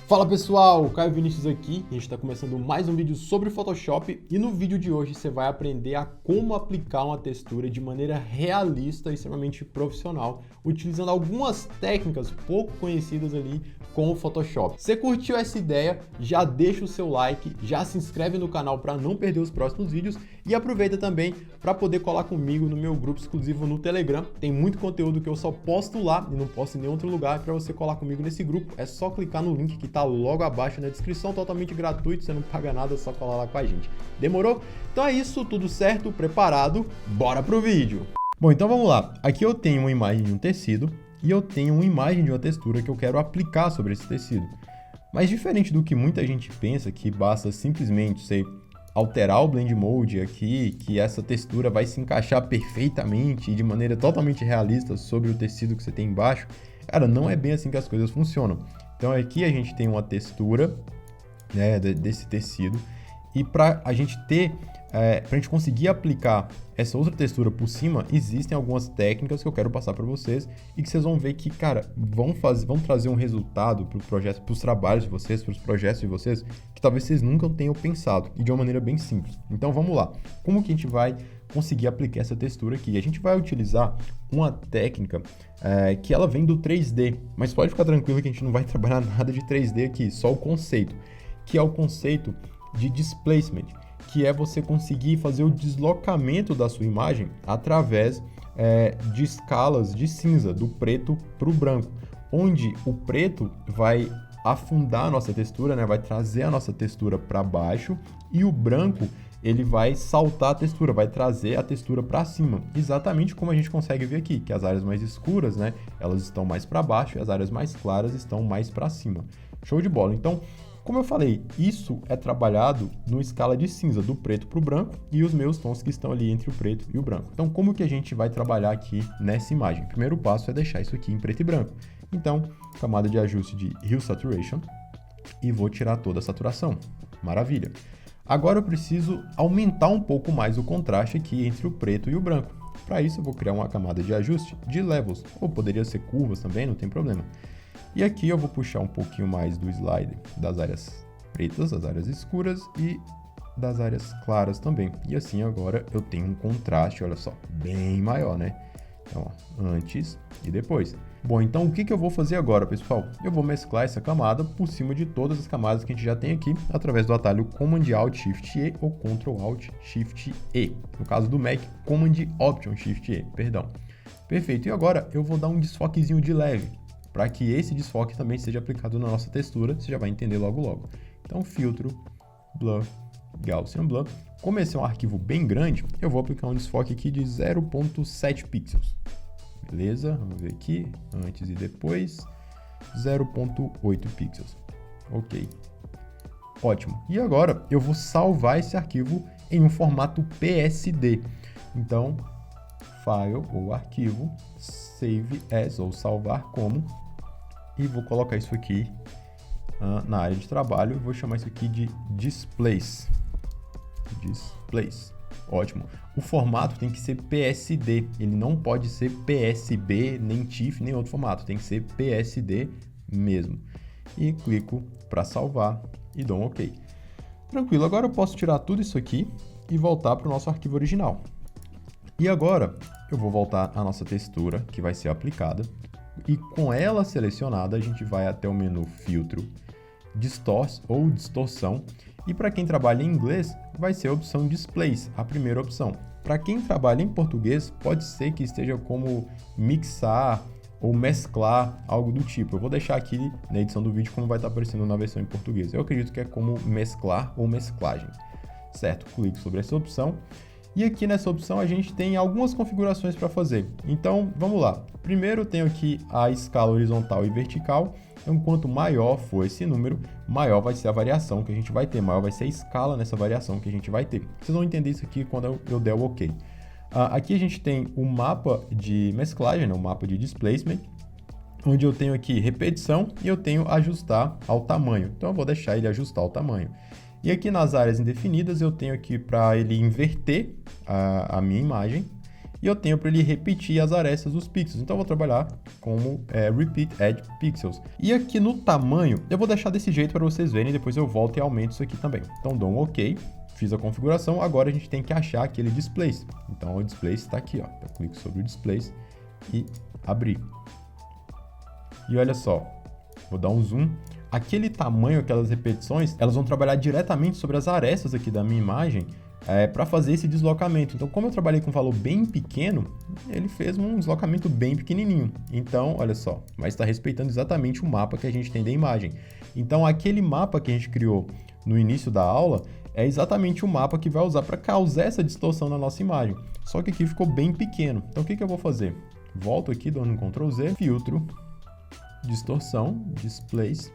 Fala pessoal, Caio Vinícius aqui, a gente está começando mais um vídeo sobre Photoshop e no vídeo de hoje você vai aprender a como aplicar uma textura de maneira realista e extremamente profissional, utilizando algumas técnicas pouco conhecidas ali com o Photoshop. Se curtiu essa ideia, já deixa o seu like, já se inscreve no canal para não perder os próximos vídeos e aproveita também para poder colar comigo no meu grupo exclusivo no Telegram. Tem muito conteúdo que eu só posto lá e não posto em nenhum outro lugar. Para você colar comigo nesse grupo, é só clicar no link que está logo abaixo na descrição, totalmente gratuito, você não paga nada, é só colar lá com a gente. Demorou? Então é isso, tudo certo, preparado, bora pro vídeo! Bom, então vamos lá. Aqui eu tenho uma imagem de um tecido e eu tenho uma imagem de uma textura que eu quero aplicar sobre esse tecido. Mas diferente do que muita gente pensa, que basta simplesmente você alterar o Blend Mode aqui, que essa textura vai se encaixar perfeitamente e de maneira totalmente realista sobre o tecido que você tem embaixo, cara, não é bem assim que as coisas funcionam. Então aqui a gente tem uma textura, né, desse tecido e para a gente ter, para a gente conseguir aplicar essa outra textura por cima, existem algumas técnicas que eu quero passar para vocês e que vocês vão ver que, cara, vão trazer um resultado para o projeto, para os trabalhos de vocês, para os projetos de vocês, que talvez vocês nunca tenham pensado e de uma maneira bem simples. Então vamos lá, como que a gente vai conseguir aplicar essa textura aqui? A gente vai utilizar uma técnica que ela vem do 3D, mas pode ficar tranquilo que a gente não vai trabalhar nada de 3D aqui, só o conceito, que é o conceito de displacement, que é você conseguir fazer o deslocamento da sua imagem através de escalas de cinza, do preto para o branco, onde o preto vai afundar a nossa textura, né? Vai trazer a nossa textura para baixo e o branco ele vai saltar a textura, vai trazer a textura para cima, exatamente como a gente consegue ver aqui, que as áreas mais escuras, né, elas estão mais para baixo e as áreas mais claras estão mais para cima. Show de bola! Então, como eu falei, isso é trabalhado no escala de cinza, do preto para o branco e os meus tons que estão ali entre o preto e o branco. Então, como que a gente vai trabalhar aqui nessa imagem? O primeiro passo é deixar isso aqui em preto e branco. Então, camada de ajuste de Hue Saturation e vou tirar toda a saturação. Maravilha! Agora eu preciso aumentar um pouco mais o contraste aqui entre o preto e o branco. Para isso eu vou criar uma camada de ajuste de Levels, ou poderia ser curvas também, não tem problema. E aqui eu vou puxar um pouquinho mais do slider das áreas pretas, das áreas escuras e das áreas claras também. E assim agora eu tenho um contraste, olha só, bem maior, né? Então, ó, antes e depois. Bom, então o que eu vou fazer agora, pessoal? Eu vou mesclar essa camada por cima de todas as camadas que a gente já tem aqui, através do atalho Command Alt Shift E ou Ctrl Alt Shift E. No caso do Mac, Command Option Shift E, perdão. Perfeito, e agora eu vou dar um desfoquezinho de leve, para que esse desfoque também seja aplicado na nossa textura, você já vai entender logo logo. Então, filtro, blur, Gaussian Blur. Como esse é um arquivo bem grande, eu vou aplicar um desfoque aqui de 0.7 pixels. Beleza, vamos ver aqui, antes e depois, 0.8 pixels. Ok, ótimo. E agora eu vou salvar esse arquivo em um formato PSD. Então, File ou Arquivo, Save As ou Salvar Como, e vou colocar isso aqui na área de trabalho. Eu vou chamar isso aqui de Displays. Displays. Ótimo. O formato tem que ser PSD, ele não pode ser PSB, nem TIFF, nem outro formato, tem que ser PSD mesmo. E clico para salvar e dou um OK. Tranquilo, agora eu posso tirar tudo isso aqui e voltar para o nosso arquivo original. E agora eu vou voltar à nossa textura que vai ser aplicada e com ela selecionada a gente vai até o menu Filtro, Distort ou Distorção. E para quem trabalha em inglês, vai ser a opção Displays, a primeira opção. Para quem trabalha em português, pode ser que esteja como mixar ou mesclar, algo do tipo. Eu vou deixar aqui na edição do vídeo como vai estar aparecendo na versão em português. Eu acredito que é como mesclar ou mesclagem. Certo? Clique sobre essa opção. E aqui nessa opção a gente tem algumas configurações para fazer. Então, vamos lá. Primeiro eu tenho aqui a escala horizontal e vertical. Então, quanto maior for esse número, maior vai ser a variação que a gente vai ter, maior vai ser a escala nessa variação que a gente vai ter. Vocês vão entender isso aqui quando eu der o OK. Aqui a gente tem o mapa de mesclagem, né? O mapa de displacement, onde eu tenho aqui repetição e eu tenho ajustar ao tamanho. Então, eu vou deixar ele ajustar ao tamanho. E aqui nas áreas indefinidas, eu tenho aqui para ele inverter a minha imagem e eu tenho para ele repetir as arestas dos pixels. Então eu vou trabalhar como Repeat Edge Pixels. E aqui no tamanho, eu vou deixar desse jeito para vocês verem, depois eu volto e aumento isso aqui também. Então dou um OK, fiz a configuração, agora a gente tem que achar aquele Displace. Então o Displace está aqui, ó. Eu clico sobre o Displace e abrir. E olha só, vou dar um zoom. Aquele tamanho, aquelas repetições, elas vão trabalhar diretamente sobre as arestas aqui da minha imagem para fazer esse deslocamento. Então, como eu trabalhei com um valor bem pequeno, ele fez um deslocamento bem pequenininho. Então, olha só, mas está respeitando exatamente o mapa que a gente tem da imagem. Então, aquele mapa que a gente criou no início da aula é exatamente o mapa que vai usar para causar essa distorção na nossa imagem. Só que aqui ficou bem pequeno. Então, o que eu vou fazer? Volto aqui, dando um Ctrl Z, filtro, distorção, Displace.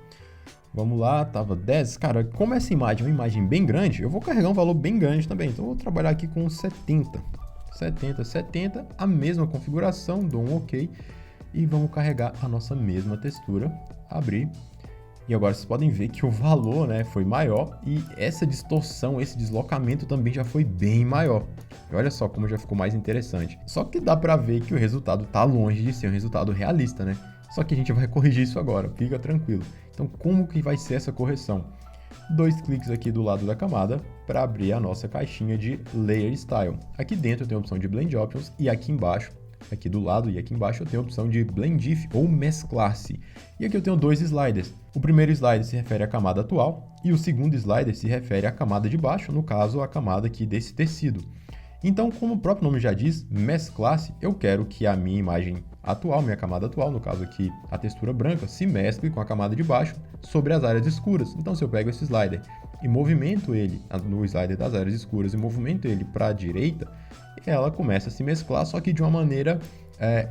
Vamos lá, tava 10. Cara, como essa imagem é uma imagem bem grande, eu vou carregar um valor bem grande também. Então, eu vou trabalhar aqui com 70. 70, a mesma configuração, dou um OK. E vamos carregar a nossa mesma textura. Abrir. E agora vocês podem ver que o valor, né, foi maior. E essa distorção, esse deslocamento também já foi bem maior. E olha só como já ficou mais interessante. Só que dá pra ver que o resultado tá longe de ser um resultado realista, né? Só que a gente vai corrigir isso agora, fica tranquilo. Então, como que vai ser essa correção? 2 cliques aqui do lado da camada para abrir a nossa caixinha de Layer Style. Aqui dentro eu tenho a opção de Blend Options e aqui embaixo, aqui do lado e aqui embaixo eu tenho a opção de Blend If ou Mesclar-se. E aqui eu tenho 2 sliders. O primeiro slider se refere à camada atual e o segundo slider se refere à camada de baixo, no caso a camada aqui desse tecido. Então, como o próprio nome já diz, mesclar-se, eu quero que a minha imagem atual, minha camada atual, no caso aqui a textura branca, se mescle com a camada de baixo sobre as áreas escuras. Então, se eu pego esse slider e movimento ele no slider das áreas escuras e movimento ele para a direita, ela começa a se mesclar, só que de uma maneira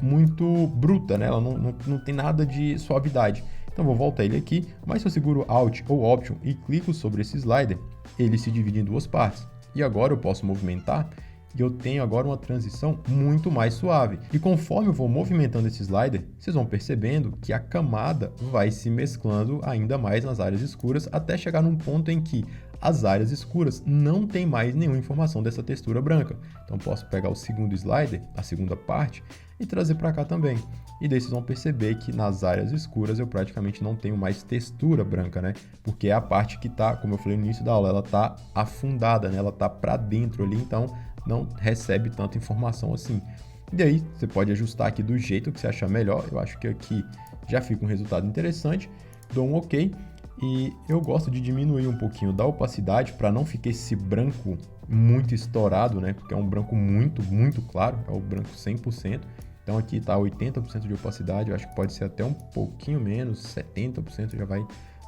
muito bruta, né? Ela não tem nada de suavidade. Então, vou voltar ele aqui, mas se eu seguro Alt ou Option e clico sobre esse slider, ele se divide em 2 partes. E agora eu posso movimentar e eu tenho agora uma transição muito mais suave. E conforme eu vou movimentando esse slider, vocês vão percebendo que a camada vai se mesclando ainda mais nas áreas escuras, até chegar num ponto em que as áreas escuras não tem mais nenhuma informação dessa textura branca. Então posso pegar o segundo slider, a segunda parte, e trazer para cá também. E daí vocês vão perceber que nas áreas escuras eu praticamente não tenho mais textura branca, né? Porque é a parte que tá, como eu falei no início da aula, ela tá afundada, né? Ela tá para dentro ali, então não recebe tanta informação assim. E aí você pode ajustar aqui do jeito que você achar melhor. Eu acho que aqui já fica um resultado interessante. Dou um OK e eu gosto de diminuir um pouquinho da opacidade para não ficar esse branco muito estourado, né? Porque é um branco muito claro, é o branco 100%. Então aqui está 80% de opacidade, eu acho que pode ser até um pouquinho menos, 70% já vai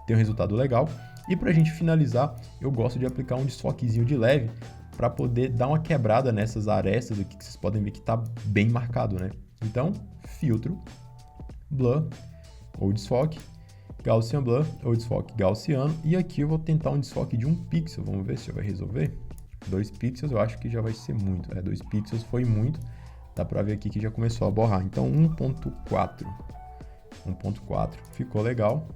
ter um resultado legal. E para a gente finalizar, eu gosto de aplicar um desfoquezinho de leve para poder dar uma quebrada nessas arestas aqui que vocês podem ver que está bem marcado, né? Então, filtro, blur ou desfoque, Gaussian blur ou desfoque gaussiano, e aqui eu vou tentar um desfoque de 1 pixel, vamos ver se vai resolver. 2 pixels eu acho que já vai ser muito, 2 pixels foi muito, dá para ver aqui que já começou a borrar. Então 1.4 ficou legal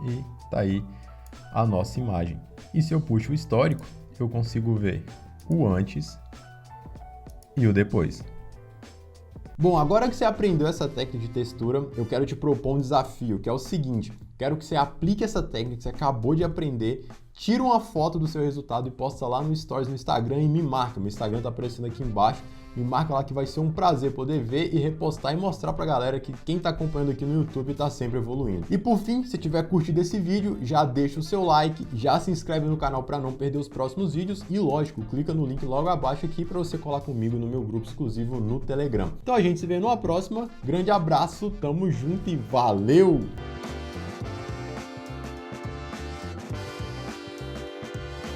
e tá aí a nossa imagem. E se eu puxo o histórico, eu consigo ver o antes e o depois. Bom, agora que você aprendeu essa técnica de textura, eu quero te propor um desafio, que é o seguinte: quero que você aplique essa técnica que você acabou de aprender, tira uma foto do seu resultado e posta lá no Stories no Instagram e me marca. Meu Instagram está aparecendo aqui embaixo. Me marca lá que vai ser um prazer poder ver e repostar e mostrar pra galera que quem tá acompanhando aqui no YouTube tá sempre evoluindo. E por fim, se tiver curtido esse vídeo, já deixa o seu like, já se inscreve no canal para não perder os próximos vídeos e, lógico, clica no link logo abaixo aqui para você colar comigo no meu grupo exclusivo no Telegram. Então a gente se vê numa próxima, grande abraço, tamo junto e valeu!